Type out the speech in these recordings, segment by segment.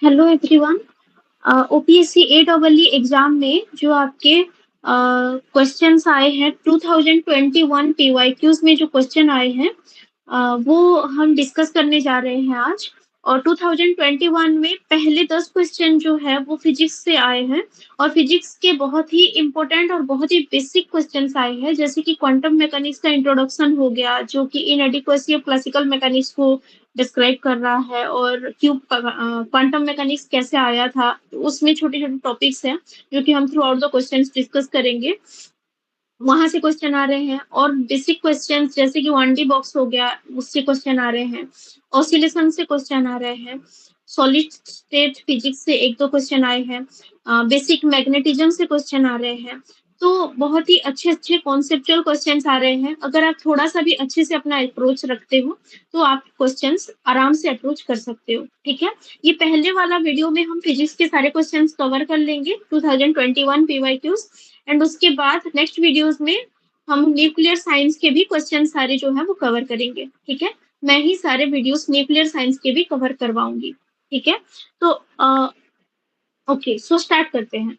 Hello everyone. OPSC AEE exam में जो आपके क्वेश्चंस आए हैं 2021 पीवाईक्यूज में जो क्वेश्चन आए हैं वो हम डिस्कस करने जा रहे हैं आज। और 2021 में पहले 10 क्वेश्चन जो है वो फिजिक्स से आए हैं और फिजिक्स के बहुत ही इम्पोर्टेंट और बहुत ही बेसिक क्वेश्चंस आए हैं, जैसे कि क्वांटम मैकेनिक्स का इंट्रोडक्शन हो गया जो कि इनएडिक्वेसी ऑफ क्लासिकल मैकेनिक्स को डिस्क्राइब कर रहा है, और क्यूब क्वांटम मैकेनिक्स कैसे आया था। उसमें छोटे छोटे टॉपिक्स हैं जो कि हम through out the questions discuss करेंगे। वहां से क्वेश्चन आ रहे हैं और बेसिक क्वेश्चन जैसे कि 1D बॉक्स हो गया, उससे क्वेश्चन आ रहे हैं। ऑसिलेशन से क्वेश्चन आ रहे हैं। सॉलिड स्टेट फिजिक्स से एक दो क्वेश्चन आए हैं। बेसिक मैग्नेटिज्म से क्वेश्चन आ रहे हैं। तो बहुत ही अच्छे अच्छे कॉन्सेप्चुअल क्वेश्चंस आ रहे हैं। अगर आप थोड़ा सा भी अच्छे से अपना अप्रोच रखते हो तो आप क्वेश्चंस आराम से अप्रोच कर सकते हो। ठीक है, ये पहले वाला वीडियो में हम फिजिक्स के सारे क्वेश्चंस कवर कर लेंगे 2021 पीवाईक्यूज, एंड उसके बाद नेक्स्ट वीडियोस में हम न्यूक्लियर साइंस के भी क्वेश्चन सारे जो है वो कवर करेंगे। ठीक है, मैं ही सारे वीडियोस न्यूक्लियर साइंस के भी कवर करवाऊंगी। ठीक है, तो ओके, सो स्टार्ट करते हैं।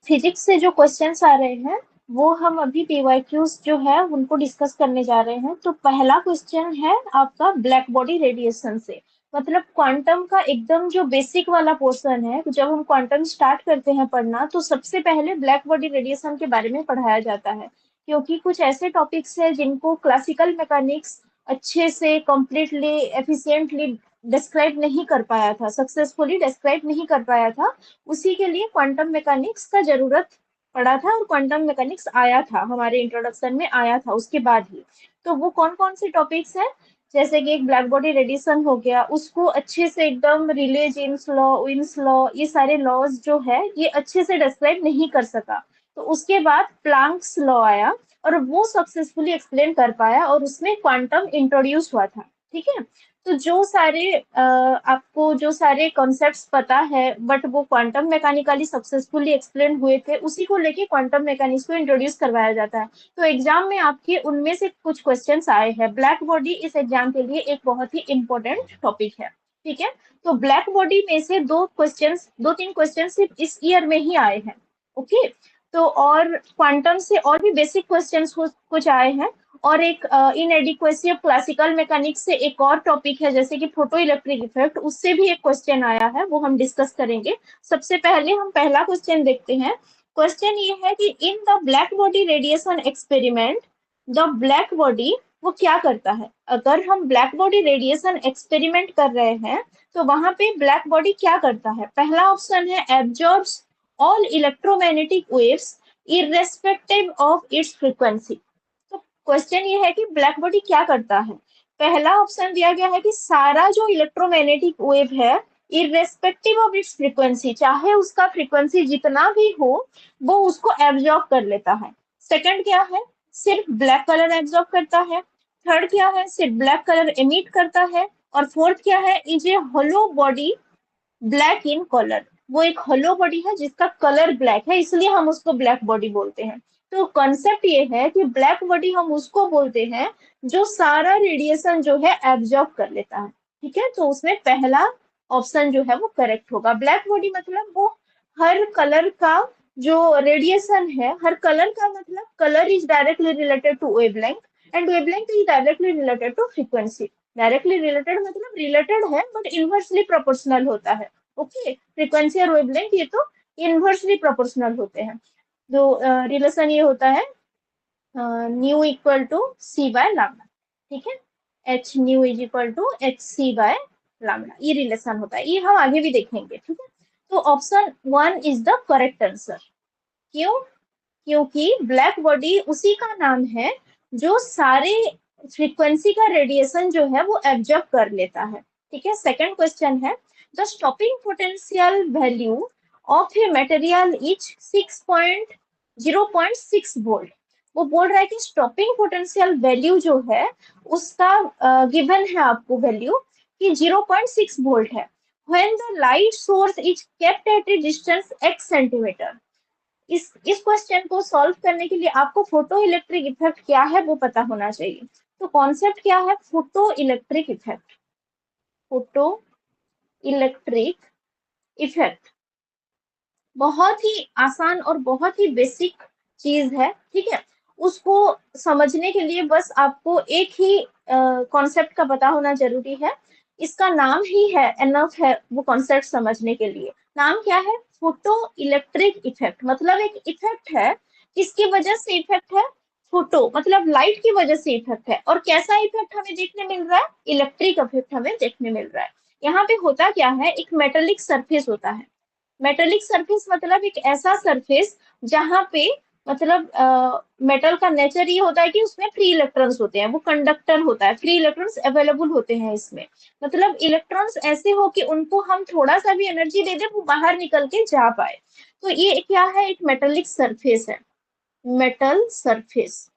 फिजिक्स से जो क्वेश्चंस आ रहे हैं वो हम अभी पीवाईक्यूज जो है उनको डिस्कस करने जा रहे हैं। तो पहला क्वेश्चन है आपका ब्लैक बॉडी रेडिएशन से, मतलब क्वांटम का एकदम जो बेसिक वाला पोर्शन है। जब हम क्वांटम स्टार्ट करते हैं पढ़ना तो सबसे पहले ब्लैक बॉडी रेडिएशन के बारे में पढ़ाया जाता है, क्योंकि कुछ ऐसे टॉपिक्स है जिनको क्लासिकल मैकेनिक्स अच्छे से कंप्लीटली एफिशिएंटली डिस्क्राइब नहीं कर पाया था, सक्सेसफुली डिस्क्राइब नहीं कर पाया था। उसी के लिए क्वांटम मैकेनिक्स का जरूरत पड़ा था और क्वांटम मैकेनिक्स आया था, हमारे इंट्रोडक्शन में आया था उसके बाद ही। तो वो कौन कौन से टॉपिक्स हैं, जैसे कि एक ब्लैक बॉडी रेडिएशन हो गया, उसको अच्छे से एकदम Rayleigh Jeans law, Wien's law, ये सारे लॉज जो है ये अच्छे से डिस्क्राइब नहीं कर सका। तो उसके बाद प्लांक्स लॉ आया और वो सक्सेसफुली एक्सप्लेन कर पाया और उसमें क्वांटम इंट्रोड्यूस हुआ था। ठीक है, तो जो सारे आपको जो सारे कॉन्सेप्ट्स पता है बट वो क्वांटम मैकेनिकली सक्सेसफुली एक्सप्लेन हुए थे, उसी को लेके क्वांटम मैकेनिक्स को इंट्रोड्यूस करवाया जाता है। तो एग्जाम में आपके उनमें से कुछ क्वेश्चंस आए हैं। ब्लैक बॉडी इस एग्जाम के लिए एक बहुत ही इंपॉर्टेंट टॉपिक है। ठीक है, तो ब्लैक बॉडी में से दो तीन क्वेश्चन सिर्फ इस ईयर में ही आए हैं। ओके, तो और क्वांटम से और भी बेसिक क्वेश्चंस कुछ आए हैं। और एक इनएडिक्वेसी ऑफ क्लासिकल मैकेनिक्स से एक और टॉपिक है, जैसे कि फोटो इलेक्ट्रिक इफेक्ट, उससे भी एक क्वेश्चन आया है, वो हम डिस्कस करेंगे। सबसे पहले हम पहला क्वेश्चन देखते हैं। क्वेश्चन ये है कि in the black body radiation experiment, the black body वो क्या करता है। अगर हम ब्लैक बॉडी रेडिएशन एक्सपेरिमेंट कर रहे हैं तो वहां पे ब्लैक बॉडी क्या करता है। पहला ऑप्शन है absorbs all electromagnetic waves irrespective of its frequency. तो क्वेश्चन ये है कि ब्लैक बॉडी क्या करता है। पहला ऑप्शन दिया गया है कि सारा जो इलेक्ट्रोमैग्नेटिक वेव है इररेस्पेक्टिव ऑफ इट्स फ्रीक्वेंसी, चाहे उसका फ्रीक्वेंसी जितना भी हो वो उसको एब्जॉर्ब कर लेता है। सेकंड क्या है, सिर्फ ब्लैक कलर एब्जॉर्ब करता है। थर्ड क्या है, सिर्फ ब्लैक कलर एमिट करता है। और फोर्थ क्या है, is a hollow body black in colour, वो एक होलो बॉडी है जिसका कलर ब्लैक है, इसलिए हम उसको ब्लैक बॉडी बोलते हैं। तो कॉन्सेप्ट ये है कि ब्लैक बॉडी हम उसको बोलते हैं जो सारा रेडिएशन जो है एब्जॉर्ब कर लेता है। ठीक है, तो उसमें पहला ऑप्शन जो है वो करेक्ट होगा। ब्लैक बॉडी मतलब वो हर कलर का जो रेडिएशन है, हर कलर का मतलब colour is directly related to wavelength and wavelength is directly related to frequency. Directly related मतलब रिलेटेड है बट इनवर्सली प्रोपोर्शनल होता है। ओके, फ्रीक्वेंसी और वेवलेंथ ये तो इनवर्सली प्रोपोर्शनल होते हैं। तो रिलेशन ये होता है nu equal to C by lambda. ठीक है, H nu is equal to H C by lambda, ये रिलेशन होता है, ये हम आगे भी देखेंगे। ठीक है, तो option one is the correct answer. क्यों, क्योंकि ब्लैक बॉडी उसी का नाम है जो सारे फ्रीक्वेंसी का रेडिएशन जो है वो एब्जॉर्ब कर लेता है। ठीक है, सेकंड क्वेश्चन है the stopping potential value of a material is 6.0.6 volt. वो बोल रहा है कि स्टॉपिंग पोटेंशियल वैल्यू जो है उसका गिवन है आपको वैल्यू कि 0.6 वोल्ट है when the light source is kept at A distance x centimetre. इस क्वेश्चन को सॉल्व करने के लिए आपको फोटो इलेक्ट्रिक इफेक्ट क्या है वो पता होना चाहिए। तो कॉन्सेप्ट क्या है, photo electric effect. Photo electric effect बहुत ही आसान और बहुत ही बेसिक चीज है, ठीक है। उसको समझने के लिए बस आपको एक ही कॉन्सेप्ट का पता होना जरूरी है। इसका नाम ही है एनफ है वो कॉन्सेप्ट समझने के लिए। नाम क्या है? Photo electric effect. मतलब एक इफेक्ट है, किसकी वजह से इफेक्ट है? फोटो मतलब लाइट की वजह से इफेक्ट है। और कैसा इफेक्ट हमें देखने मिल रहा है? इलेक्ट्रिक इफेक्ट हमें देखने मिल रहा है। यहाँ पे होता क्या है, एक मेटेलिक सरफेस होता है। मेटेलिक सरफेस मतलब एक ऐसा सरफेस जहां पे मतलब मेटल का नेचर ये होता है कि उसमें फ्री इलेक्ट्रॉन्स होते हैं, वो कंडक्टर होता है, फ्री इलेक्ट्रॉन्स अवेलेबल होते हैं इसमें। मतलब इलेक्ट्रॉन्स ऐसे हो कि उनको हम थोड़ा सा भी एनर्जी दे दें वो बाहर निकल के जा पाए। तो ये क्या है? एक मेटेलिक सरफेस है, मेटल सरफेस।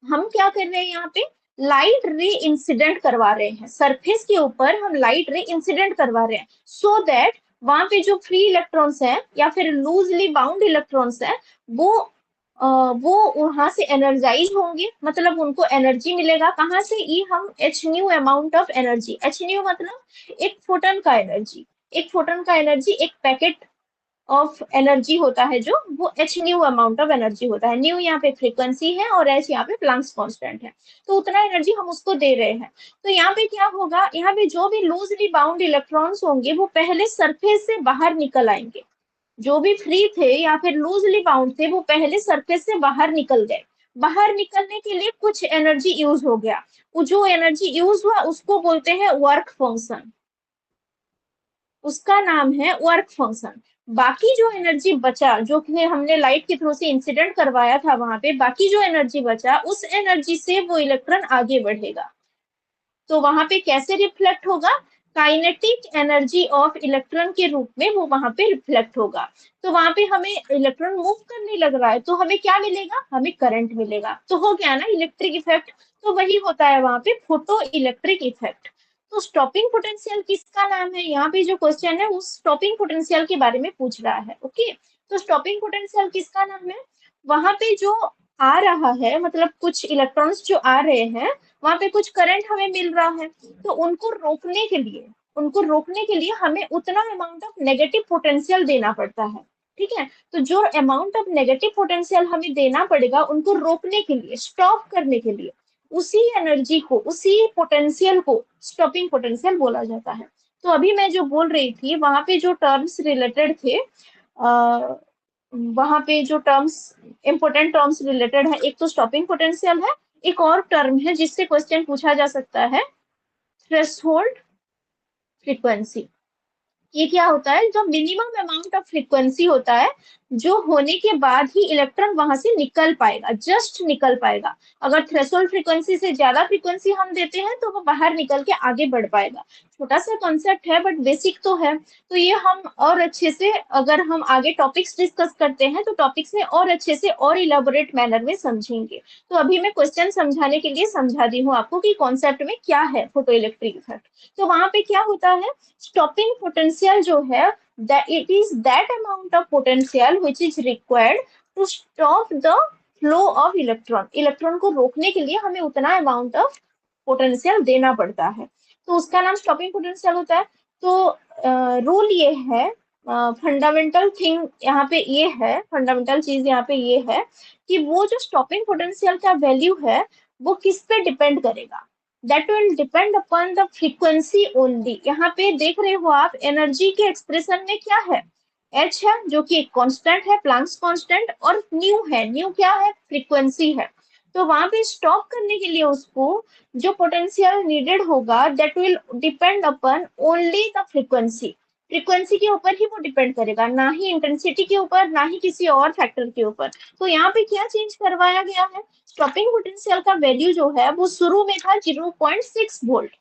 हम क्या कर रहे हैं यहाँ पे? लाइट रे इंसिडेंट करवा रहे हैं सरफेस के ऊपर, हम लाइट रे इंसिडेंट करवा रहे हैं सो दैट वहां पे जो फ्री इलेक्ट्रॉन्स हैं या फिर लूजली बाउंड इलेक्ट्रॉन्स हैं वो वो वहां से एनर्जाइज होंगे। मतलब उनको एनर्जी मिलेगा कहाँ से? ये हम H new amount of energy, H new मतलब एक फोटन का एनर्जी, एक फोटन का एनर्जी, एक पैकेट ऑफ एनर्जी होता है जो, वो H new amount of energy होता है। न्यू यहाँ पे फ्रीक्वेंसी है और एच यहाँ पे प्लैंक्स कांस्टेंट है। तो उतना एनर्जी हम उसको दे रहे हैं। तो यहाँ पे क्या होगा, यहाँ पे जो भी लूजली बाउंड इलेक्ट्रॉन्स होंगे वो पहले सरफेस से बाहर निकल आएंगे। जो भी फ्री थे या फिर लूजली बाउंड थे वो पहले सरफेस से बाहर निकल गए। बाहर निकलने के लिए कुछ एनर्जी यूज हो गया। वो जो एनर्जी यूज हुआ उसको बोलते हैं वर्क फंक्शन, उसका नाम है वर्क फंक्शन। बाकी जो एनर्जी बचा, जो कि हमने लाइट के थ्रू से इंसिडेंट करवाया था वहां पे, बाकी जो एनर्जी बचा उस एनर्जी से वो इलेक्ट्रॉन आगे बढ़ेगा। तो वहां पे कैसे रिफ्लेक्ट होगा? काइनेटिक एनर्जी ऑफ इलेक्ट्रॉन के रूप में वो वहां पे रिफ्लेक्ट होगा। तो वहां पे हमें इलेक्ट्रॉन मूव करने लग रहा है तो हमें क्या मिलेगा? हमें करंट मिलेगा। तो हो गया ना इलेक्ट्रिक इफेक्ट। तो वही होता है वहां पे फोटो इलेक्ट्रिक इफेक्ट। तो स्टॉपिंग पोटेंशियल किसका नाम है? यहाँ पे जो क्वेश्चन है वो स्टॉपिंग पोटेंशियल के बारे में पूछ रहा है। ओके, तो स्टॉपिंग पोटेंशियल किसका नाम है? वहां पे जो आ रहा है, मतलब कुछ इलेक्ट्रॉन्स जो आ रहे हैं, वहां पे कुछ करंट हमें मिल रहा है। तो उनको रोकने के लिए, उनको रोकने के लिए हमें उतना अमाउंट ऑफ नेगेटिव पोटेंशियल देना पड़ता है। ठीक है, तो जो अमाउंट ऑफ नेगेटिव पोटेंशियल हमें देना पड़ेगा उनको रोकने के लिए, स्टॉप करने के लिए, उसी एनर्जी को, उसी पोटेंशियल को स्टॉपिंग पोटेंशियल बोला जाता है। तो अभी मैं जो बोल रही थी वहां पे जो टर्म्स रिलेटेड थे, वहां पे जो टर्म्स, इंपोर्टेंट टर्म्स रिलेटेड है, एक तो स्टॉपिंग पोटेंशियल है, एक और टर्म है जिससे क्वेश्चन पूछा जा सकता है, थ्रेशोल्ड फ्रीक्वेंसी। ये क्या होता है? जो मिनिमम अमाउंट ऑफ फ्रीक्वेंसी होता है जो होने के बाद ही इलेक्ट्रॉन वहां से निकल पाएगा, जस्ट निकल पाएगा। अगर थ्रेशोल्ड फ्रीक्वेंसी से ज्यादा फ्रीक्वेंसी हम देते हैं तो वो बाहर निकल के आगे बढ़ पाएगा। छोटा सा कॉन्सेप्ट है बट बेसिक तो है। तो ये हम और अच्छे से, अगर हम आगे टॉपिक्स डिस्कस करते हैं तो टॉपिक्स में और अच्छे से और इलेबोरेट मैनर में समझेंगे। तो अभी मैं क्वेश्चन समझाने के लिए समझा दी हूँ आपको कि कॉन्सेप्ट में क्या है फोटो इलेक्ट्रिक इफेक्ट। तो वहां पे क्या होता है, stopping potential जो है, that it is that amount of potential which is required to stop the flow of electron। Electron को रोकने के लिए हमें उतना अमाउंट ऑफ पोटेंशियल देना पड़ता है, तो उसका नाम स्टॉपिंग पोटेंशियल होता है। तो रूल ये है, फंडामेंटल थिंग यहाँ पे ये है, फंडामेंटल चीज यहाँ पे ये है कि वो जो स्टॉपिंग पोटेंशियल का वैल्यू है वो किस पे डिपेंड करेगा? That will depend upon the frequency only. यहाँ पे देख रहे हो आप एनर्जी के एक्सप्रेशन में क्या है? एच है जो कि एक कांस्टेंट है, प्लैंक्स कांस्टेंट, और न्यू है, न्यू क्या है? फ्रीक्वेंसी है। तो वहां पे स्टॉप करने के लिए उसको जो पोटेंशियल नीडेड होगा that will depend upon only the frequency. Frequency के ऊपर ही वो डिपेंड करेगा, ना ही इंटेंसिटी के ऊपर, ना ही किसी और फैक्टर के ऊपर। तो यहाँ पे क्या चेंज करवाया गया है? स्टॉपिंग पोटेंशियल का वैल्यू जो है वो शुरू में था 0.6 volt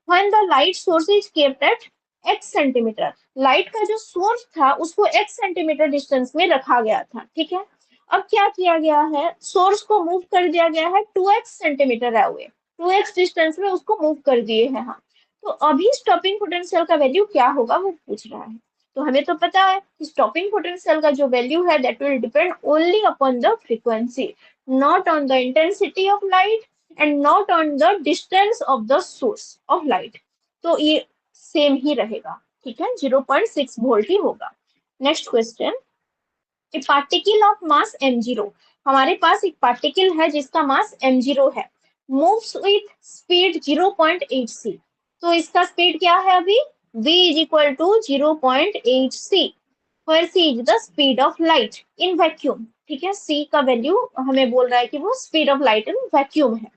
when the light source is kept at x centimetre. Light का जो सोर्स था उसको x सेंटीमीटर डिस्टेंस में रखा गया था, ठीक है। अब क्या किया गया है, सोर्स को मूव कर दिया गया है 2x centimetre away, 2x distance में उसको मूव कर दिए हैं हम। तो अभी स्टॉपिंग पोटेंशियल का वैल्यू क्या होगा वो पूछ रहा है। तो हमें तो पता है कि स्टॉपिंग पोटेंशियल का जो वैल्यू है that will depend only upon the frequency, not on the intensity of light and not on the distance of the source of light। तो ये सेम ही रहेगा। ठीक है, 0.6 वोल्ट ही होगा। Next question, A particle of mass m0, हमारे पास एक particle है जिसका मास m0 है, मूव्स विथ स्पीड 0.8 c, तो इसका स्पीड क्या है अभी, v is equal to 0.8 c, where c is the speed of light in vacuum, ठीक है, c का वैल्यू हमें बोल रहा है कि वो speed of light in vacuum है।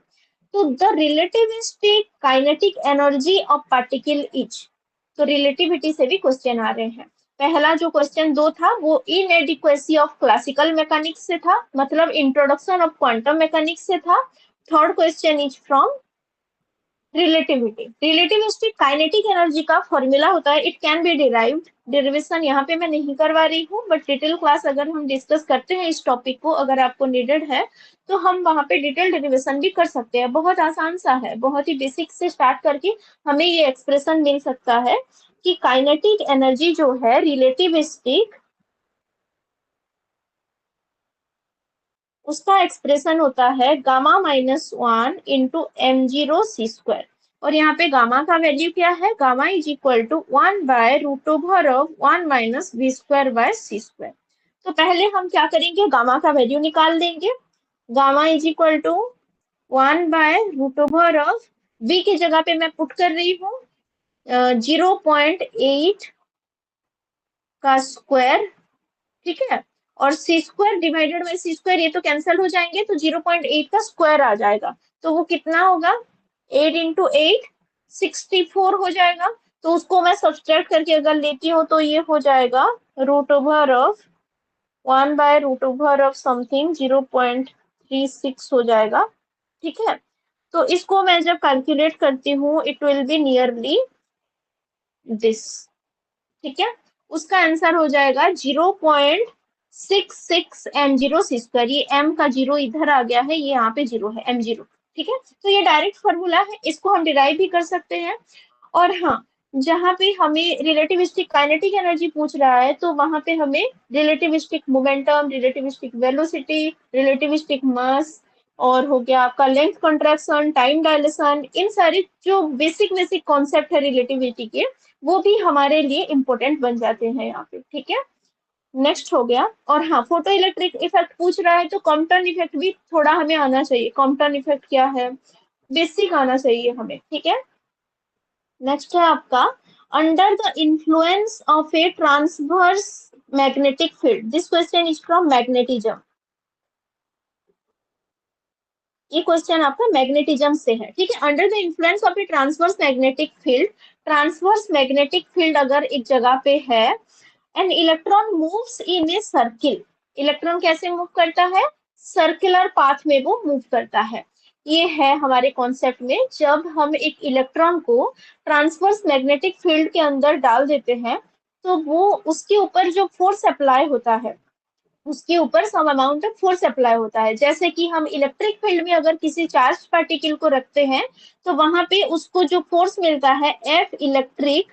तो the relativistic kinetic energy of particle is, तो रिलेटिविटी से भी क्वेश्चन आ रहे हैं। पहला जो क्वेश्चन 2 था वो इनएडिक्वेसी ऑफ क्लासिकल मैकेनिक्स से था, मतलब इंट्रोडक्शन ऑफ क्वांटम मैकेनिक्स से था। Third question is from relativity. Relativistic kinetic energy का फॉर्मूला होता है, it can be derived, derivation यहाँ पे मैं नहीं करवा रही हूँ, बट डिटेल क्लास अगर हम डिस्कस करते हैं इस टॉपिक को, अगर आपको नीडेड है तो हम वहाँ पे डिटेल डेरिवेशन भी कर सकते हैं। बहुत आसान सा है, बहुत ही बेसिक से स्टार्ट करके हमें ये एक्सप्रेशन मिल सकता है कि काइनेटिक एनर्जी जो है रिलेटिविस्टिक, उसका एक्सप्रेशन होता है गामा माइनस 1 इंटू m0c²। और यहाँ पे गामा का वैल्यू क्या है, gamma is equal to 1/√(1 - v²/c²। तो पहले हम क्या करेंगे, गामा का वैल्यू निकाल देंगे। Gamma is equal to 1/√, v की जगह पे मैं पुट कर रही हूँ 0.8 का स्क्वायर, ठीक है, और c² डिवाइडेड बाई c², ये तो कैंसिल हो जाएंगे, तो 0.8 का स्क्वायर आ जाएगा, तो वो कितना होगा, 8 इंटू 8 64 हो जाएगा। तो उसको मैं सब्सट्रैक्ट करके अगर लेती हूँ तो ये हो जाएगा √1/√ऑफ समथिंग 0.36 हो जाएगा, ठीक है। तो इसको मैं जब कैलकुलेट करती हूँ it will be nearly this, ठीक है, उसका आंसर हो जाएगा 0.66 m0c²। ये m का जीरो इधर आ गया है, ये यहाँ पे जीरो है, m0, ठीक है। तो ये डायरेक्ट फॉर्मूला है, इसको हम डिराइव भी कर सकते हैं। और हाँ, जहाँ पे हमें रिलेटिविस्टिक काइनेटिक एनर्जी पूछ रहा है तो वहां पे हमें relativistic momentum, relativistic velocity, relativistic mass, और हो गया आपका लेंथ कंट्रैक्शन, टाइम डायलेशन, इन सारे जो बेसिक बेसिक कॉन्सेप्ट है रिलेटिविटी के, वो भी हमारे लिए इम्पोर्टेंट बन जाते हैं यहाँ पे, ठीक है। नेक्स्ट हो गया, और हाँ, फोटो इलेक्ट्रिक इफेक्ट पूछ रहा है तो कॉम्पटन इफेक्ट भी थोड़ा हमें आना चाहिए। कॉम्पटन इफेक्ट क्या है, बेसिक आना चाहिए हमें, ठीक है। नेक्स्ट है आपका, under the influence of A transverse magnetic field, this question is from magnetism. ये क्वेश्चन आपका मैग्नेटिज्म से है, ठीक है। Under the influence of A transverse magnetic field, transverse magnetic field अगर एक जगह पे है, an electron moves in a circle, electron कैसे मूव करता है, सर्कुलर पाथ में वो मूव करता है। ये है हमारे कॉन्सेप्ट में, जब हम एक इलेक्ट्रॉन को ट्रांसवर्स मैग्नेटिक फील्ड के अंदर डाल देते हैं तो वो उसके ऊपर जो फोर्स अप्लाई होता है, उसके ऊपर some amount of force apply होता है। जैसे कि हम इलेक्ट्रिक फील्ड में अगर किसी चार्ज पार्टिकल को रखते हैं तो वहां पे उसको जो फोर्स मिलता है एफ इलेक्ट्रिक,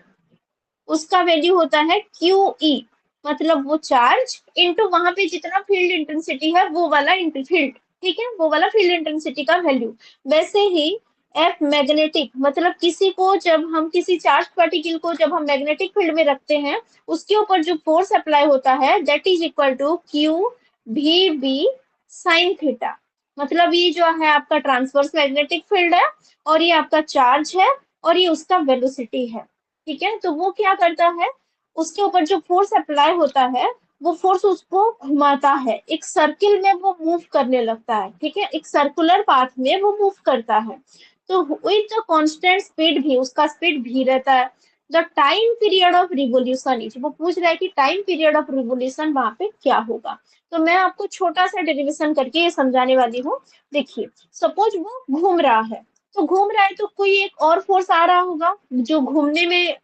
उसका वैल्यू होता है क्यू ई, मतलब वो चार्ज इनटू वहां पे जितना फील्ड इंटेंसिटी है वो वाला फील्ड, ठीक है, वो वाला फील्ड इंटेंसिटी का वैल्यू। वैसे ही एफ मैग्नेटिक, मतलब किसी को जब हम किसी चार्ज पार्टिकल को जब हम मैग्नेटिक फील्ड में रखते हैं उसके ऊपर जो फोर्स अप्लाई होता है that is equal to Q V B sine theta. मतलब ये जो है आपका ट्रांसवर्स मैग्नेटिक फील्ड है और ये आपका चार्ज है और ये उसका वेलोसिटी है, ठीक है। तो वो क्या करता है, उसके ऊपर जो फोर्स अप्लाई होता है वो फोर्स उसको घुमाता है, एक सर्किल में वो मूव करने लगता है, ठीक है, एक सर्कुलर पाथ में वो मूव करता है। तो विद द कांस्टेंट स्पीड भी, उसका स्पीड भी रहता है। The time period of revolution is, वो पूछ रहा है कि टाइम पीरियड ऑफ रिवोल्यूशन वहां पे क्या होगा। तो मैं आपको छोटा सा डेरिवेशन करके ये समझाने वाली हूँ। देखिए, सपोज वो घूम रहा है, तो घूम रहा है तो कोई एक और फोर्स आ रहा होगा जो घूमने में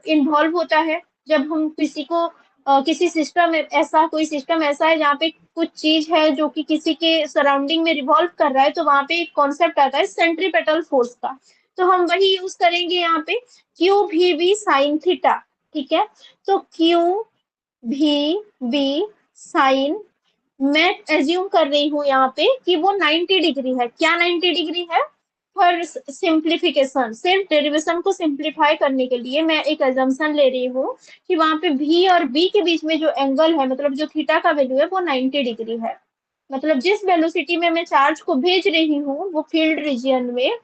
इन्वॉल्व होता है। जब हम किसी को किसी सिस्टम में, ऐसा कोई सिस्टम ऐसा है जहाँ पे कुछ चीज है जो कि किसी के सराउंडिंग में रिवॉल्व कर रहा है, तो वहां पे एक कॉन्सेप्ट आता है सेंट्रीपेटल फोर्स का। तो हम वही यूज करेंगे यहाँ पे, Q V B sine theta, ठीक है। तो क्यू भी बी साइन, मैं एज्यूम कर रही हूँ यहाँ पे कि वो 90 डिग्री है। क्या 90 डिग्री है, फॉर सिंप्लीफिकेशन, सिर्फ डेरिवेशन को सिंप्लीफाई करने के लिए मैं एक अजम्पशन ले रही हूँ कि वहां पे भी और बी के बीच में जो एंगल है, मतलब जो थीटा का वैल्यू है वो 90 डिग्री है। मतलब जिस वेलोसिटी में मैं चार्ज को भेज रही हूँ वो फील्ड रीजियन में,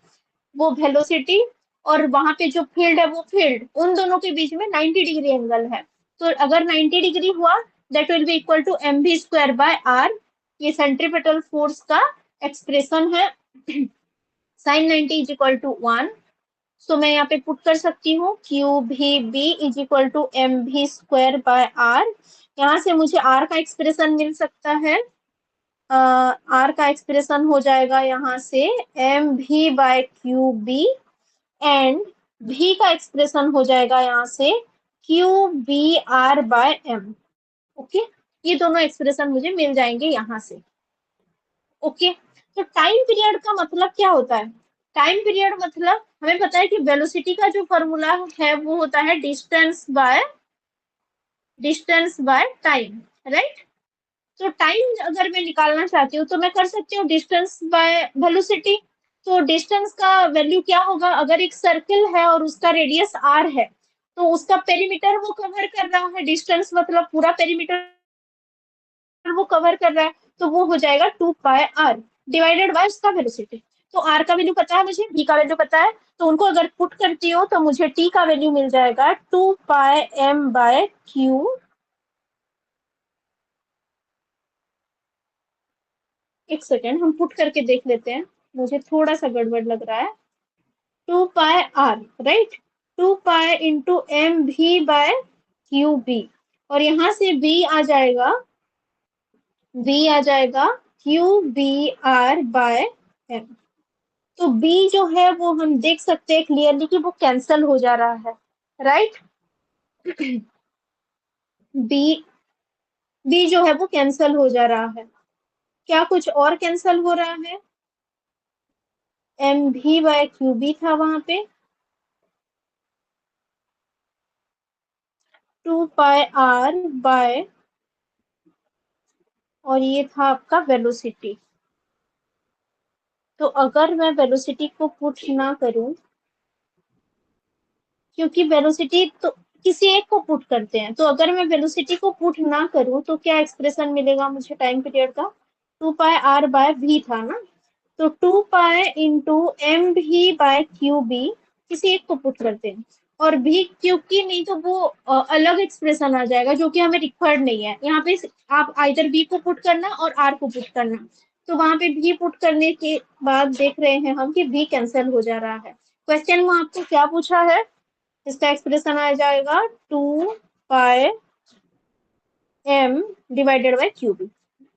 वो वेलोसिटी और वहां पे जो फील्ड है वो फील्ड, उन दोनों के बीच में 90 डिग्री एंगल है। तो अगर 90 डिग्री हुआ that will be equal to M V square by R. ये सेंट्रीपिटल फोर्स का एक्सप्रेशन है। Sine 90 is equal to 1। So मैं यहाँ पे पुट कर सकती हूँ Q V B is equal to M V square by R. यहाँ से मुझे आर का एक्सप्रेशन मिल सकता है। आर का एक्सप्रेशन हो जाएगा यहाँ से M v by q B, and भी का एक्सप्रेशन हो जाएगा यहाँ से Q B are by M. Okay, ये दोनों एक्सप्रेशन मुझे मिल जाएंगे यहाँ से। ओके, तो टाइम पीरियड का मतलब क्या होता है? टाइम पीरियड मतलब हमें पता है कि वेलोसिटी का जो फॉर्मूला है वो होता है डिस्टेंस बाय टाइम, राइट? तो टाइम अगर मैं निकालना चाहती हूँ तो मैं कर सकती हूँ डिस्टेंस बाय वेलोसिटी। तो डिस्टेंस का वैल्यू क्या होगा? अगर एक सर्किल है और उसका रेडियस आर है तो उसका पेरीमीटर वो कवर कर रहा है, डिस्टेंस मतलब पूरा पेरीमीटर वो कवर कर रहा है, तो वो हो जाएगा 2 पाई आर डिवाइडेड बाय उसका वेलोसिटी। तो आर का वैल्यू पता है मुझे, बी का वैल्यू पता है, तो उनको अगर पुट करती हो तो मुझे टी का वैल्यू मिल जाएगा 2 पाई एम बाय क्यू। एक सेकेंड हम पुट करके देख लेते हैं, मुझे थोड़ा सा गड़बड़ लग रहा है। 2 pi r, right? 2 pi into m v by q B, और यहाँ से बी आ जाएगा q B are by m. तो बी जो है वो हम देख सकते हैं क्लियरली कि वो कैंसल हो जा रहा है, राइट? बी बी जो है वो कैंसल हो जा रहा है। क्या कुछ और कैंसल हो रहा है? M v by q B था वहां पे, 2 पाई आर बाय, और ये था आपका वेलोसिटी। तो अगर मैं वेलोसिटी को पुट ना करूं, क्योंकि वेलोसिटी तो किसी एक को पुट करते हैं, तो अगर मैं वेलोसिटी को पुट ना करूं तो क्या एक्सप्रेशन मिलेगा मुझे टाइम पीरियड का? 2 पाई आर बाय भी था ना, तो 2 pi into m v by q B, किसी एक को पुट करते हैं। और भी क्योंकि नहीं तो वो अलग एक्सप्रेशन आ जाएगा जो कि हमें रिक्वायर्ड नहीं है। यहाँ पे आप आइदर बी को पुट करना और आर को पुट करना, तो वहां पे भी पुट करने के बाद देख रहे हैं हम कि भी कैंसिल हो जा रहा है। क्वेश्चन में आपको क्या पूछा है? इसका एक्सप्रेशन आ जाएगा 2 pi m divided by q B.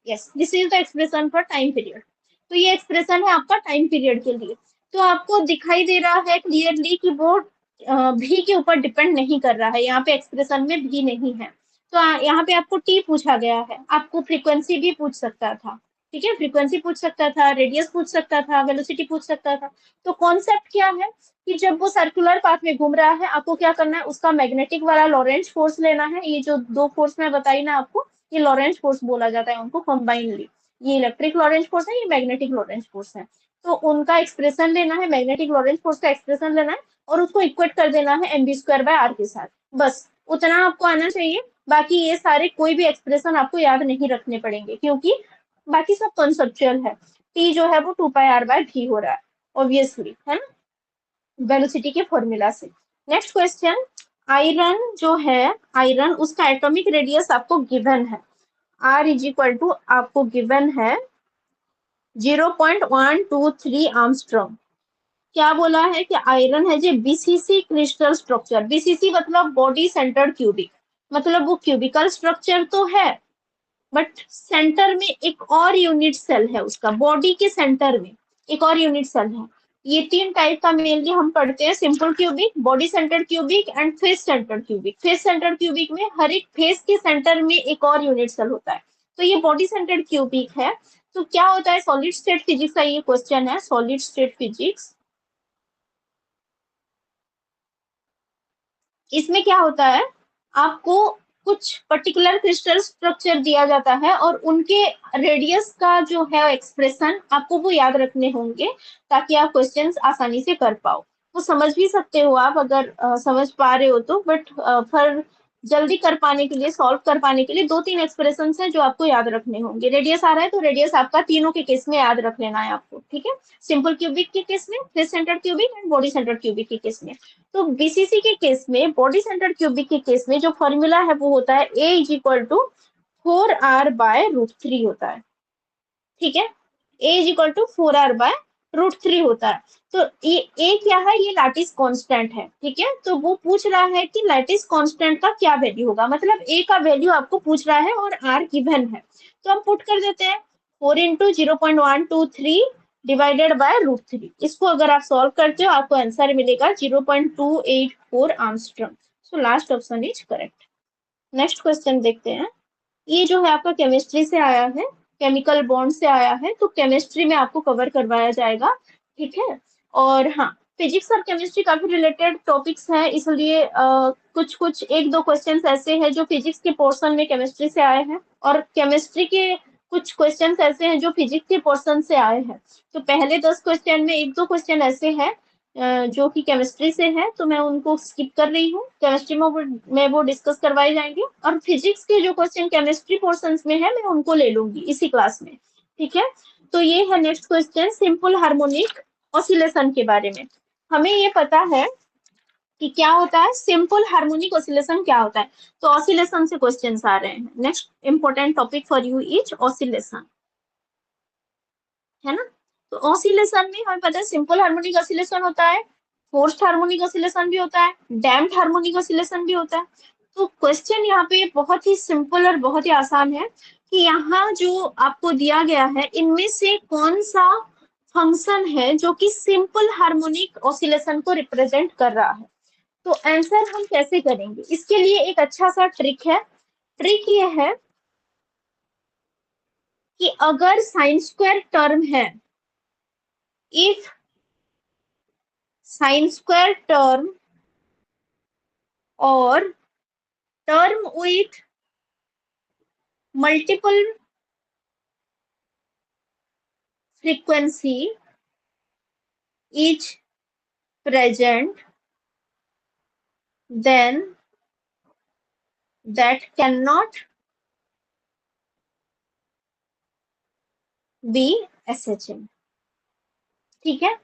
Yes, this is the expression for time period. तो ये एक्सप्रेशन है आपका टाइम पीरियड के लिए। तो आपको दिखाई दे रहा है क्लियरली कि वो भी के ऊपर डिपेंड नहीं कर रहा है, यहाँ पे एक्सप्रेशन में भी नहीं है। तो यहाँ पे आपको टी पूछा गया है, आपको फ्रीक्वेंसी भी पूछ सकता था, ठीक है? फ्रीक्वेंसी पूछ सकता था, रेडियस पूछ सकता था, वेलोसिटी पूछ सकता था। तो कॉन्सेप्ट क्या है कि जब वो सर्कुलर पाथ में घूम रहा है, आपको क्या करना है? उसका मैग्नेटिक वाला लॉरेंज फोर्स लेना है। ये जो दो फोर्स मैं बताई ना आपको, ये लॉरेंज फोर्स बोला जाता है उनको कंबाइनली। ये इलेक्ट्रिक लॉरेंज फोर्स है, ये मैग्नेटिक लॉरेंज फोर्स है। तो उनका एक्सप्रेशन लेना है, मैग्नेटिक लॉरेंज फोर्स का एक्सप्रेशन लेना है, और उसको इक्वेट कर देना है M B square by R के साथ। बस उतना आपको आना चाहिए। बाकी ये सारे कोई भी एक्सप्रेशन आपको याद नहीं रखने पड़ेंगे, क्योंकि बाकी सब कॉन्सेप्चुअल है। टी जो है वो 2 पाई आर बाय भी हो रहा है, ऑब्वियसली, है ना, वेलोसिटी के फॉर्मूला से। नेक्स्ट क्वेश्चन, आयरन जो है, आयरन उसका एटॉमिक रेडियस आपको गिवन है, आर इज इक्वल टू आपको गिवन है 0.123 आर्मस्ट्रॉन्ग। क्या बोला है कि आयरन है जो बीसीसी क्रिस्टल स्ट्रक्चर, बीसीसी मतलब बॉडी सेंटर्ड क्यूबिक, मतलब वो क्यूबिकल स्ट्रक्चर तो है बट सेंटर में एक और यूनिट सेल है, उसका बॉडी के सेंटर में एक और यूनिट सेल है। ये तीन टाइप का मेनली हम पढ़ते हैं, simple cubic, body centred cubic and face centred cubic. Face centred cubic में हर एक फेस के सेंटर में एक और यूनिट सेल होता है। तो ये बॉडी सेंटर्ड क्यूबिक है। तो क्या होता है, सॉलिड स्टेट फिजिक्स का ये क्वेश्चन है, सॉलिड स्टेट फिजिक्स। इसमें क्या होता है, आपको कुछ पर्टिकुलर क्रिस्टल स्ट्रक्चर दिया जाता है और उनके रेडियस का जो है एक्सप्रेशन आपको वो याद रखने होंगे ताकि आप क्वेश्चंस आसानी से कर पाओ। वो समझ भी सकते हो आप अगर समझ पा रहे हो तो, बट पर जल्दी कर पाने के लिए, सॉल्व कर पाने के लिए दो तीन एक्सप्रेशन हैं जो आपको याद रखने होंगे। रेडियस आ रहा है तो रेडियस आपका तीनों के केस में याद रख लेना है आपको, ठीक है। सिंपल क्यूबिक के केस में, face centred cubic and body centred cubic के केस में। तो बीसीसी के केस में, बॉडी सेंटर्ड क्यूबिक के केस में जो फॉर्मूला है वो होता है ए इज इक्वल टू 4r/√3 होता है, ठीक है। ए इज इक्वल टू 4r/√3 होता है। तो ये ए क्या है, ये लैटिस कांस्टेंट है, ठीक है। तो वो पूछ रहा है कि लैटिस कांस्टेंट का क्या वैल्यू होगा, मतलब ए का वैल्यू आपको पूछ रहा है और आर गिवन है। तो हम पुट कर देते हैं 4 इंटू 0.123 डिवाइडेड बाय √3। इसको अगर आप सॉल्व करते हो आपको आंसर मिलेगा 0.284 Armstrong. So last option is correct. Next question देखते हैं। ये जो है आपका केमिस्ट्री से आया है, केमिकल बॉन्ड से आया है, तो केमिस्ट्री में आपको कवर करवाया जाएगा, ठीक है। और हाँ, फिजिक्स और केमिस्ट्री काफी रिलेटेड टॉपिक्स हैं, इसलिए कुछ कुछ एक दो क्वेश्चंस ऐसे हैं जो फिजिक्स के पोर्शन में केमिस्ट्री से आए हैं और केमिस्ट्री के कुछ क्वेश्चंस ऐसे हैं जो फिजिक्स के पोर्शन से आए हैं। तो पहले 10 क्वेश्चन में एक दो क्वेश्चन ऐसे हैं जो कि केमिस्ट्री से है, तो मैं उनको स्किप कर रही हूँ। केमिस्ट्री में वो डिस्कस करवाए जाएंगे और फिजिक्स के जो क्वेश्चन केमिस्ट्री पोर्शन में है मैं उनको ले लूंगी इसी क्लास में, ठीक है। तो ये है next question, simple harmonic oscillation के बारे में। हमें ये पता है कि क्या होता है सिंपल हार्मोनिक ऑसिलेशन, क्या होता है। तो ऑसिलेशन से क्वेश्चन आ रहे हैं। Next important topic for you is oscillation, है ना। तो ऑसिलेशन में हमें पता है सिंपल हार्मोनिक ऑसिलेशन होता है, फोर्स्ड हार्मोनिक ऑसिलेशन भी होता है, डैम्प्ड हार्मोनिक ऑसिलेशन भी होता है। तो क्वेश्चन यहाँ पे बहुत ही सिंपल और बहुत ही आसान है कि यहाँ जो आपको दिया गया है इनमें से कौन सा फंक्शन है जो कि सिंपल हार्मोनिक ऑसिलेशन को रिप्रेजेंट कर रहा है। तो आंसर हम कैसे करेंगे, इसके लिए एक अच्छा सा ट्रिक है। ट्रिक ये है कि अगर साइन स्क्वायर टर्म है, इफ साइन स्क्वायर टर्म और term with multiple frequency is present, then that cannot be SHM, ठीक है।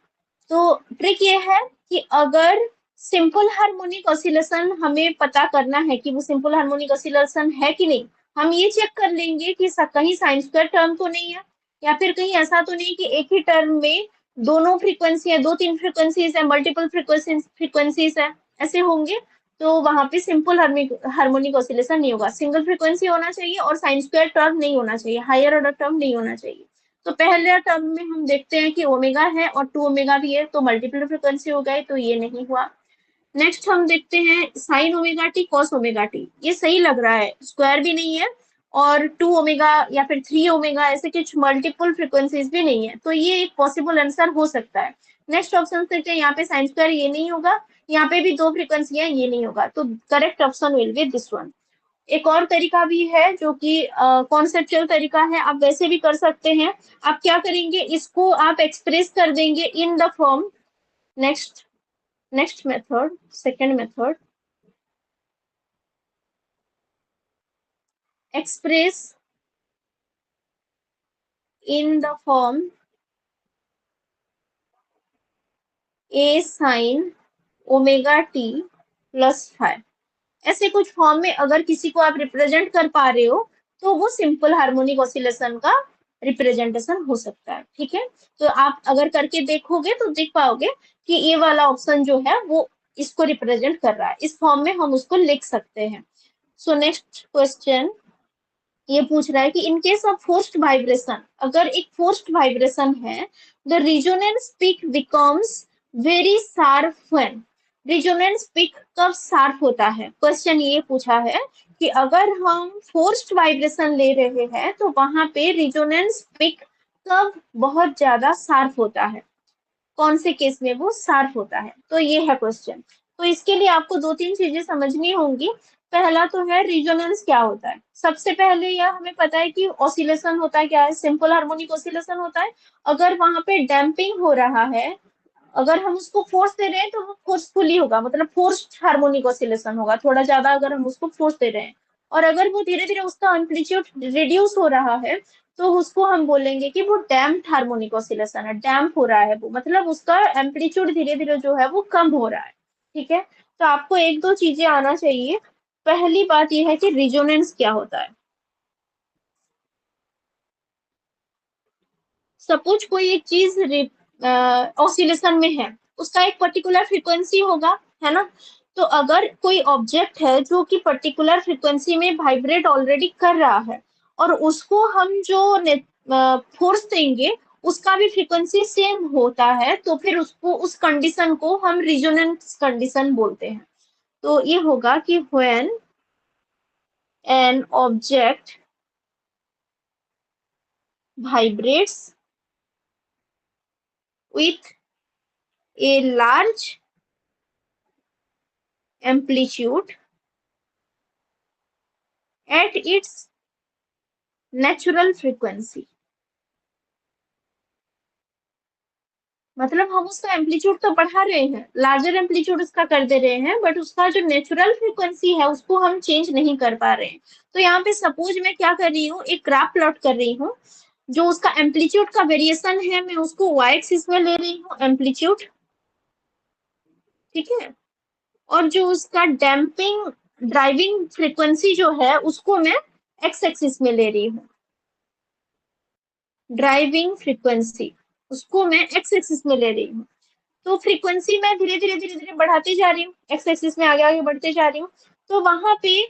तो ट्रिक ये है कि अगर सिंपल हार्मोनिक ऑसिलेशन हमें पता करना है कि वो सिंपल हार्मोनिक ऑसिलेशन है कि नहीं, हम ये चेक कर लेंगे कि कहीं साइन स्क्वायर टर्म तो नहीं है, या फिर कहीं ऐसा तो नहीं कि एक ही टर्म में दोनों फ्रीक्वेंसी है, दो तीन फ्रीक्वेंसीज है, मल्टीपल फ्रीक्वेंसीज है, ऐसे होंगे तो वहां पे सिंपल हार्मोनिक ऑसिलेशन नहीं होगा। सिंगल फ्रीक्वेंसी होना चाहिए और साइन स्क्वायर टर्म नहीं होना चाहिए, हायर ऑर्डर टर्म नहीं होना चाहिए। तो पहले टर्म में हम देखते हैं कि ओमेगा है और 2 ओमेगा भी है, तो मल्टीपल फ्रिक्वेंसी हो गए, तो ये नहीं हुआ। नेक्स्ट हम देखते हैं sine omega T cos omega T, ये सही लग रहा है, स्क्वायर भी नहीं है और 2 ओमेगा या फिर 3 ओमेगा ऐसे कुछ मल्टीपल फ्रिक्वेंसीज भी नहीं है, तो ये एक पॉसिबल आंसर हो सकता है। नेक्स्ट ऑप्शन देखते हैं, यहाँ पे साइन स्क्वायर ये नहीं होगा, यहाँ पे भी दो फ्रिक्वेंसी है, ये नहीं होगा, तो correct option will be this one. एक और तरीका भी है जो कि कॉन्सेप्चुअल तरीका है, आप वैसे भी कर सकते हैं। आप क्या करेंगे, इसको आप एक्सप्रेस कर देंगे in the form, next next method, second method, express in the form A sine omega T plus 5। ऐसे कुछ फॉर्म में अगर किसी को आप रिप्रेजेंट कर पा रहे हो तो वो सिंपल हार्मोनिक ऑसिलेशन का रिप्रेजेंटेशन हो सकता है, ठीक है। तो आप अगर करके देखोगे तो देख पाओगे कि ये वाला ऑप्शन जो है वो इसको रिप्रेजेंट कर रहा है, इस फॉर्म में हम उसको लिख सकते हैं। सो नेक्स्ट क्वेश्चन ये पूछ रहा है कि in case of forced vibration, अगर एक फोर्स्ड वाइब्रेशन है, the resonance peak becomes very sharp when. Resonance peak कब शार्प होता है, क्वेश्चन ये पूछा है कि अगर हम फोर्स्ड वाइब्रेशन ले रहे हैं तो वहां पे रिजोनेंस पीक कब बहुत ज्यादा शार्प होता है, कौन से केस में वो शार्प होता है, तो ये है क्वेश्चन। तो इसके लिए आपको दो तीन चीजें समझनी होंगी। पहला तो है रिजोनेंस क्या होता है। सबसे पहले यह हमें पता है कि ऑसिलेशन होता है क्या है, सिंपल हार्मोनिक ऑसिलेशन होता है। अगर वहां पे डैम्पिंग हो रहा है, अगर हम उसको फोर्स दे रहे हैं तो वो फोर्सफुली होगा, मतलब फोर्स्ड हार्मोनिक ऑसिलेशन होगा, थोड़ा ज्यादा अगर हम उसको फोर्स दे रहे हैं। और अगर वो धीरे धीरे उसका एम्पलीट्यूड रिड्यूस हो रहा है, तो उसको हम बोलेंगे कि वो डैम्प्ड हार्मोनिक ऑसिलेशन है, डैम्प हो रहा है वो, मतलब उसका एम्पलीट्यूड धीरे धीरे जो है वो कम हो रहा है। ठीक है, तो आपको एक दो चीजें आना चाहिए। पहली बात यह है कि रिजोनेंस क्या होता है। सपोज कोई एक चीज ऑसिलेशन में है, उसका एक पर्टिकुलर फ्रीक्वेंसी होगा, है ना। तो अगर कोई ऑब्जेक्ट है जो कि पर्टिकुलर फ्रीक्वेंसी में वाइब्रेट ऑलरेडी कर रहा है, और उसको हम जो फोर्स देंगे उसका भी फ्रीक्वेंसी सेम होता है, तो फिर उसको, उस कंडीशन को हम रिजोनेंस कंडीशन बोलते हैं। तो ये होगा कि when an object vibrates with a large amplitude at its natural frequency। मतलब हम उसका एम्पलीट्यूड तो बढ़ा रहे हैं, लार्जर एम्पलीट्यूड उसका कर दे रहे हैं, बट उसका जो नेचुरल फ्रीक्वेंसी है उसको हम चेंज नहीं कर पा रहे हैं। तो यहाँ पे सपोज मैं क्या कर रही हूँ, एक ग्राफ प्लॉट कर रही हूँ। जो उसका एम्पलीट्यूड का वेरिएशन है, मैं उसको y एक्सिस में ले रही हूँ एम्पलीट्यूड। ठीक है, और जो उसका डैम्पिंग ड्राइविंग फ्रीक्वेंसी जो है उसको मैं एक्स एक्सिस में ले रही हूँ। ड्राइविंग फ्रीक्वेंसी उसको मैं एक्स एक्सिस में ले रही हूँ। तो फ्रीक्वेंसी मैं धीरे धीरे धीरे धीरे बढ़ाती जा रही हूँ, एक्स एक्सिस में आगे आगे बढ़ते जा रही हूँ। तो वहां पे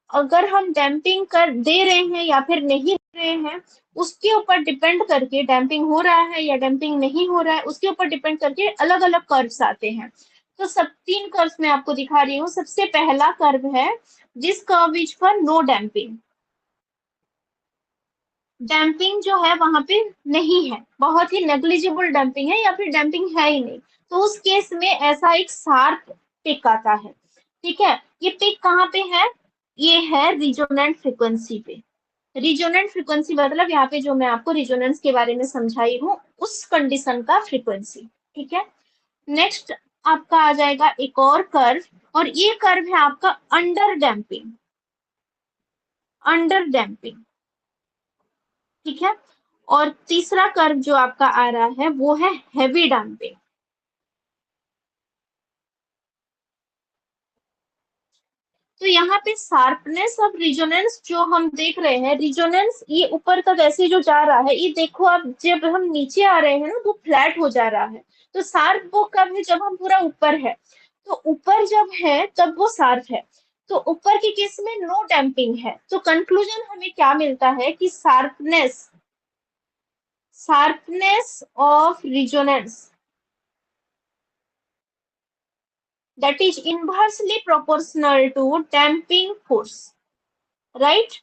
अगर हम डैम्पिंग कर दे रहे हैं या फिर नहीं दे रहे हैं, उसके ऊपर डिपेंड करके, डैम्पिंग हो रहा है या डैम्पिंग नहीं हो रहा है उसके ऊपर डिपेंड करके अलग अलग कर्व्स आते हैं। तो सब तीन कर्व्स मैं आपको दिखा रही हूँ। सबसे पहला कर्व है जिस curve is for no damping. Damping जो है वहां पे नहीं है, बहुत ही नेग्लिजिबल डैम्पिंग है या फिर डैम्पिंग है ही नहीं। तो उस केस में ऐसा एक शार्प पिक आता है। ठीक है, ये पिक कहाँ पे है, ये है रिजोनेंट फ्रीक्वेंसी पे। रिजोनेंट फ्रीक्वेंसी मतलब यहाँ पे जो मैं आपको रिजोनेंस के बारे में समझाई हूँ उस कंडीशन का फ्रीक्वेंसी। ठीक है, नेक्स्ट आपका आ जाएगा एक और कर्व, और ये कर्व है आपका अंडर डैम्पिंग। अंडर डैम्पिंग, ठीक है। और तीसरा कर्व जो आपका आ रहा है वो है हेवी डैम्पिंग। तो यहाँ पे शार्पनेस ऑफ रिजोनेंस जो हम देख रहे हैं, रिजोनेंस ये ऊपर तक ऐसे जो जा रहा है, ये देखो आप, जब हम नीचे आ रहे हैं ना वो फ्लैट हो जा रहा है। तो शार्प वो कब है, जब हम पूरा ऊपर है। तो ऊपर जब है तब वो शार्प है। तो ऊपर के केस में नो डैम्पिंग है। तो कंक्लूजन हमें क्या मिलता है कि sharpness, sharpness of resonance that is inversely proportional to damping force, right।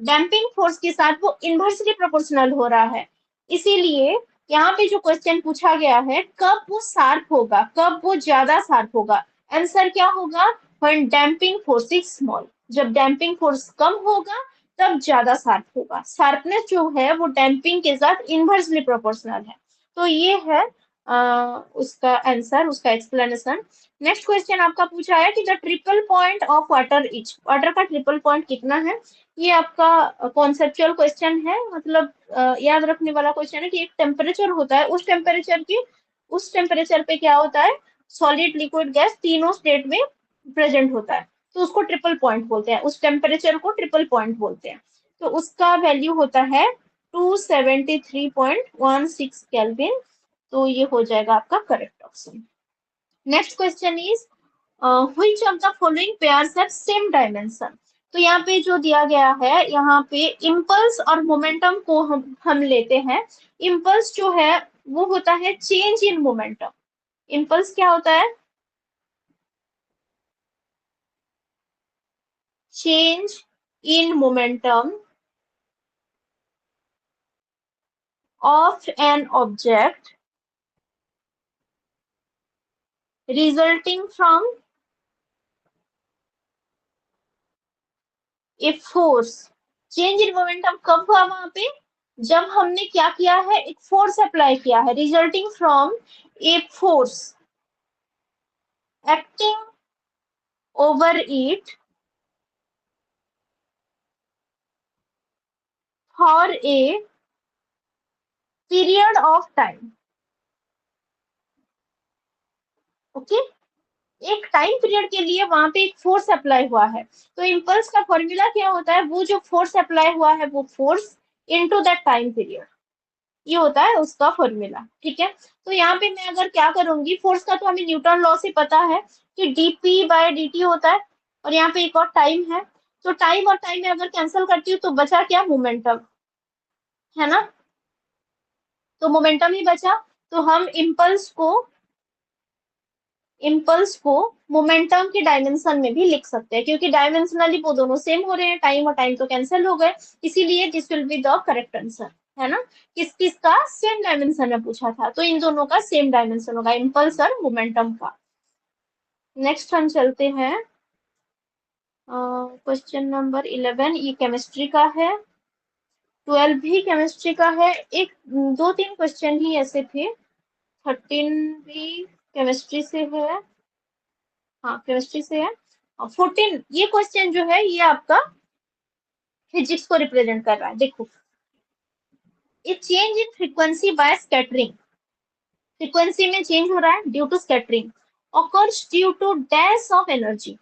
Damping force के साथ वो इनवर्सली प्रोपोर्शनल हो रहा है। इसीलिए यहाँ पे जो क्वेश्चन पूछा गया है, कब वो शार्प होगा, कब वो ज्यादा शार्प होगा। आंसर क्या होगा, when damping force is small. जब डैम्पिंग फोर्स कम होगा तब ज्यादा शार्प होगा। शार्पनेस जो है वो डैम्पिंग के साथ इनवर्सली प्रोपोर्शनल है। तो ये है उसका आंसर, उसका एक्सप्लेनेशन। नेक्स्ट क्वेश्चन आपका पूछा है कि the triple point of water is, water का ट्रिपल पॉइंट कितना है। ये आपका कॉन्सेप्चुअल क्वेश्चन है, मतलब याद रखने वाला क्वेश्चन है कि एक टेम्परेचर होता है, उस टेम्परेचर की, उस टेम्परेचर पे क्या होता है, सॉलिड लिक्विड गैस तीनों स्टेट में प्रेजेंट होता है। तो उसको ट्रिपल पॉइंट बोलते हैं, उस टेम्परेचर को ट्रिपल पॉइंट बोलते हैं। तो उसका वैल्यू होता है 273.16 केल्विन। तो ये हो जाएगा आपका correct option. Next question is which of the following pairs have same dimension. तो यहाँ पे जो दिया गया है, यहाँ पे इम्पल्स और मोमेंटम को हम लेते हैं। इम्पल्स जो है वो होता है चेंज इन मोमेंटम। इम्पल्स क्या होता है, change in momentum of an object resulting from a force. Change in momentum कब हुआ वहां पे, जब हमने क्या किया है, एक फोर्स अप्लाई किया है, resulting from a force acting over it for a period of time. Okay, एक टाइम पीरियड के लिए वहां पे एक फोर्स अप्लाई हुआ है। तो इम्पल्स का फॉर्मूला क्या होता है, वो जो फोर्स अप्लाई हुआ है वो force into that time period, ये होता है उसका फॉर्मूला। ठीक है, तो यहाँ पे मैं अगर क्या करूंगी, फोर्स का तो हमें न्यूटन लॉ से पता है कि डीपी बाय डीटी होता है, और यहाँ पे एक और टाइम है, तो टाइम और टाइम में अगर कैंसिल करती हूँ तो बचा क्या, मोमेंटम, है ना, तो मोमेंटम ही बचा। तो हम इम्पल्स को मोमेंटम के डायमेंशन में भी लिख सकते हैं, क्योंकि डायमेंशनली वो दोनों सेम हो रहे हैं, टाइम और टाइम तो कैंसिल हो गए, इसीलिए this will be the correct answer, है ना। किस किस का सेम डायमेंशन में पूछा था, तो इन दोनों का सेम डायमेंशन होगा, इम्पल्स और मोमेंटम का। नेक्स्ट हम चलते हैं क्वेश्चन नंबर 11, ये केमिस्ट्री का है। 12 भी केमिस्ट्री का है, एक दो तीन क्वेश्चन ही ऐसे थे। 13 भी केमिस्ट्री से है, हाँ केमिस्ट्री से है। और 14 ये क्वेश्चन जो है ये आपका फिजिक्स को रिप्रेजेंट कर रहा है। देखो, a change in frequency by scattering, frequency में चेंज हो रहा है due to scattering, occurs due to dash of energy,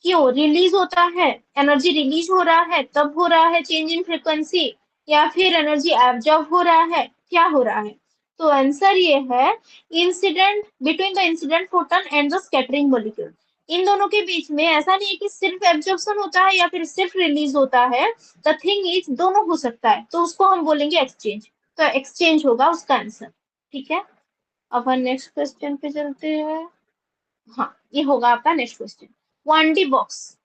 क्यों रिलीज होता है, एनर्जी रिलीज हो रहा है तब हो रहा है चेंज इन फ्रीक्वेंसी, या फिर एनर्जी एब्जॉर्ब हो रहा है, क्या हो रहा है। तो आंसर ये है, incident between the incident photon and the scattering molecule, इन दोनों के बीच में ऐसा नहीं है कि सिर्फ एब्जॉर्प्शन होता है या फिर सिर्फ रिलीज होता है, द थिंग इज दोनों हो सकता है, तो उसको हम बोलेंगे एक्सचेंज, तो एक्सचेंज होगा उसका आंसर। ठीक है, अब हम नेक्स्ट क्वेश्चन पे चलते हैं। हाँ, ये होगा आपका next question, 1D box.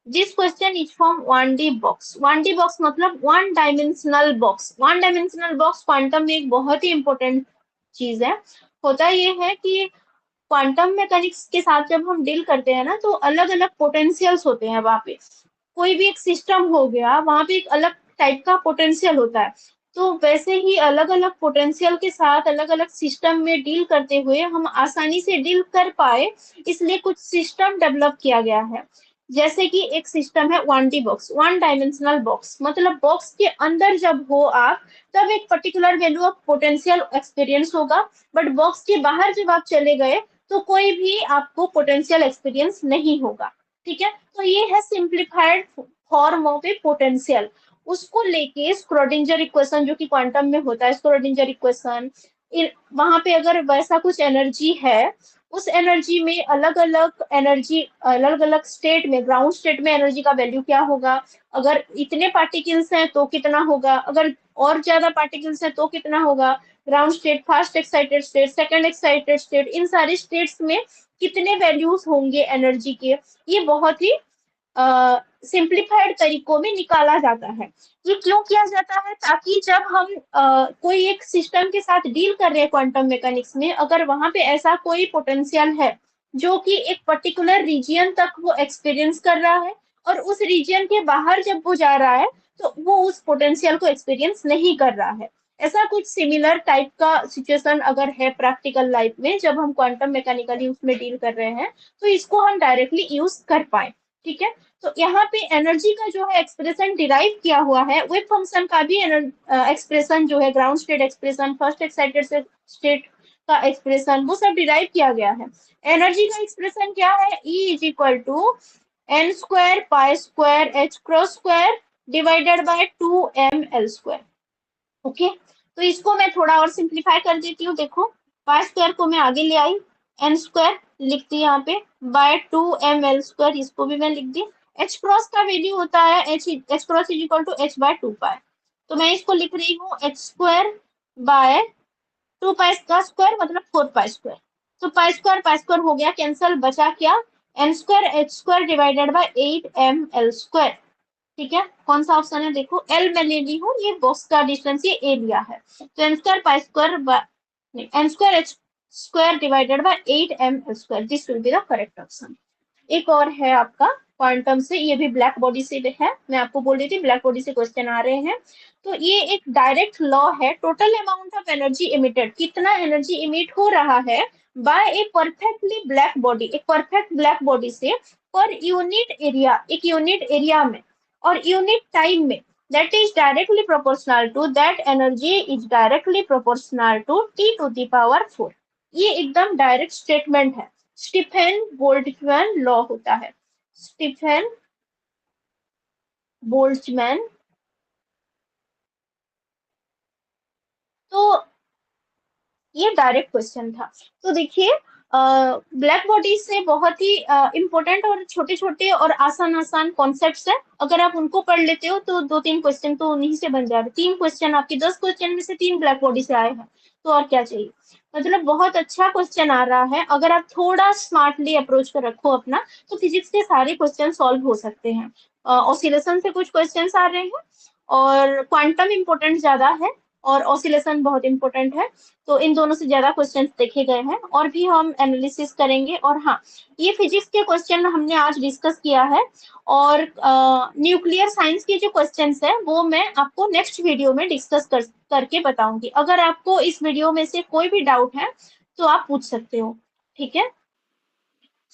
This question is from 1D box. 1D box मतलब one dimensional box. One dimensional box quantum में एक बहुत ही इंपॉर्टेंट चीज है। होता ये है कि क्वांटम मैकेनिक्स के साथ जब हम डील करते हैं ना, तो अलग अलग पोटेंशियल्स होते हैं वहां पे। कोई भी एक सिस्टम हो गया, वहां पे एक अलग टाइप का पोटेंशियल होता है, तो वैसे ही अलग अलग पोटेंशियल के साथ अलग अलग सिस्टम में डील करते हुए हम आसानी से डील कर पाए, इसलिए कुछ सिस्टम डेवलप किया गया है। जैसे कि एक सिस्टम है 1D box, one dimensional box, मतलब बॉक्स के अंदर जब हो आप, तब एक particular value of potential experience होगा, बट बॉक्स के बाहर जब आप चले गए तो कोई भी आपको पोटेंशियल एक्सपीरियंस नहीं होगा। ठीक है, तो ये है simplified form of A potential. उसको लेके स्क्रोडिंजर इक्वेशन जो कि क्वांटम में होता है, स्क्रोडिंजर इक्वेशन, वहां पे अगर वैसा कुछ एनर्जी है, उस एनर्जी में अलग अलग एनर्जी, अलग अलग स्टेट में, ग्राउंड स्टेट में एनर्जी का वैल्यू क्या होगा, अगर इतने पार्टिकल्स हैं तो कितना होगा, अगर और ज्यादा पार्टिकल्स हैं तो कितना होगा, ground state, first excited state, second excited state, इन सारे स्टेट्स में कितने वैल्यूज होंगे एनर्जी के, ये बहुत ही सिंप्लीफाइड तरीकों में निकाला जाता है। ये क्यों किया जाता है, ताकि जब हम कोई एक सिस्टम के साथ डील कर रहे हैं क्वांटम मैकेनिक्स में, अगर वहां पे ऐसा कोई पोटेंशियल है जो कि एक पर्टिकुलर रीजियन तक वो एक्सपीरियंस कर रहा है, और उस रीजियन के बाहर जब वो जा रहा है तो वो उस पोटेंशियल को एक्सपीरियंस नहीं कर रहा है, ऐसा कुछ सिमिलर टाइप का सिचुएशन अगर है प्रैक्टिकल लाइफ में, जब हम क्वांटम मैकेनिकली उसमें डील कर रहे हैं, तो इसको हम डायरेक्टली यूज कर पाए। ठीक है, तो यहाँ पे एनर्जी का जो है एक्सप्रेशन डिराइव किया हुआ है, वेव फंक्शन का भी एक्सप्रेशन जो है, ground state expression, first excited state का एक्सप्रेशन, वो सब डिराइव किया गया है। एनर्जी का एक्सप्रेशन क्या है, E is equal to N square pi square H cross square divided by 2m l square. Okay, तो इसको मैं थोड़ा और सिंप्लीफाई कर देती हूँ। देखो, पाई स्क्वायर को मैं आगे ले आई, एन स्क्वायर लिख दी यहाँ पे, बाय 2m l स्क्वायर, इसको भी मैं लिख दी। एच क्रॉस का वैल्यू होता है H cross is equal to H by 2 pi, तो मैं इसको लिख रही हूँ एच स्क्वायर बाय 2 पाई का स्क्वायर, मतलब 4 पाई स्क्वायर। तो पाई स्क्वायर हो गया कैंसल, बचा क्या, N square H square divided by 8m l square. ठीक है, कौन सा ऑप्शन है, देखो एल मैं ले ली हूँ, ये बॉक्स का डिस्टेंस ये ए लिया है, तो N square pi square N square H square divided by 8m square. This will be the correct option. एक और है आपका क्वांटम से, ये भी ब्लैक बॉडी से है, मैं आपको बोल रही थी ब्लैक बॉडी से क्वेश्चन आ रहे हैं। तो ये एक डायरेक्ट लॉ है, total amount of energy emitted, कितना एनर्जी इमिट हो रहा है बाय ए परफेक्टली ब्लैक बॉडी, एक परफेक्ट ब्लैक बॉडी से पर यूनिट एरिया, एक यूनिट एरिया में और यूनिट टाइम में, that is directly proportional to that energy is directly proportional to t to the power 4। ये एकदम डायरेक्ट स्टेटमेंट है, Stefan Boltzmann law होता है, स्टीफन बोल्ट्जमैन। तो ये डायरेक्ट क्वेश्चन था। तो देखिए ब्लैक बॉडी से बहुत ही इंपॉर्टेंट और छोटे छोटे और आसान आसान कॉन्सेप्ट्स है, अगर आप उनको पढ़ लेते हो तो 2-3 क्वेश्चन तो उन्हीं से बन जाते, 3 क्वेश्चन आपके 10 क्वेश्चन में से 3 ब्लैक बॉडी से आए हैं, तो और क्या चाहिए। मतलब बहुत अच्छा क्वेश्चन आ रहा है, अगर आप थोड़ा स्मार्टली अप्रोच कर रखो अपना, तो फिजिक्स के सारे क्वेश्चन सॉल्व हो सकते हैं। ऑसिलेशन से कुछ क्वेश्चन आ रहे हैं और क्वांटम इंपॉर्टेंट ज्यादा है और ऑसिलेशन बहुत इंपॉर्टेंट है, तो इन दोनों से ज्यादा क्वेश्चंस देखे गए हैं और भी हम एनालिसिस करेंगे। और हाँ, ये फिजिक्स के क्वेश्चन हमने आज डिस्कस किया है और न्यूक्लियर साइंस के जो क्वेश्चंस है वो मैं आपको नेक्स्ट वीडियो में डिस्कस करके बताऊंगी। अगर आपको इस वीडियो में से कोई भी डाउट है तो आप पूछ सकते हो, ठीक है।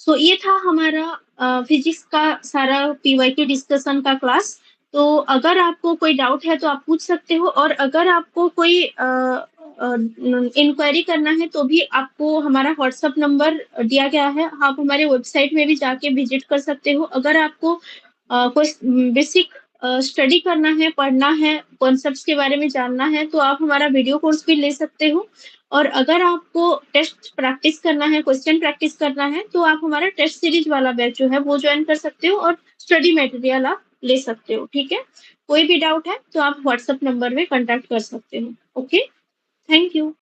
सो ये था हमारा फिजिक्स का सारा पीवाईक्यू डिस्कशन का क्लास। तो अगर आपको कोई डाउट है तो आप पूछ सकते हो, और अगर आपको कोई इंक्वायरी करना है तो भी आपको हमारा व्हाट्सएप नंबर दिया गया है, आप हमारे वेबसाइट में भी जाके विजिट कर सकते हो। अगर आपको कोई बेसिक स्टडी करना है, पढ़ना है, कॉन्सेप्ट्स के बारे में जानना है, तो आप हमारा वीडियो कोर्स भी ले सकते हो। और अगर आपको टेस्ट प्रैक्टिस करना है, क्वेश्चन प्रैक्टिस करना है, तो आप हमारा टेस्ट सीरीज वाला बैच जो है वो ज्वाइन कर सकते हो और स्टडी मटेरियल आप ले सकते हो, ठीक है। कोई भी डाउट है तो आप व्हाट्सएप नंबर में कांटेक्ट कर सकते हो। Okay, thank you.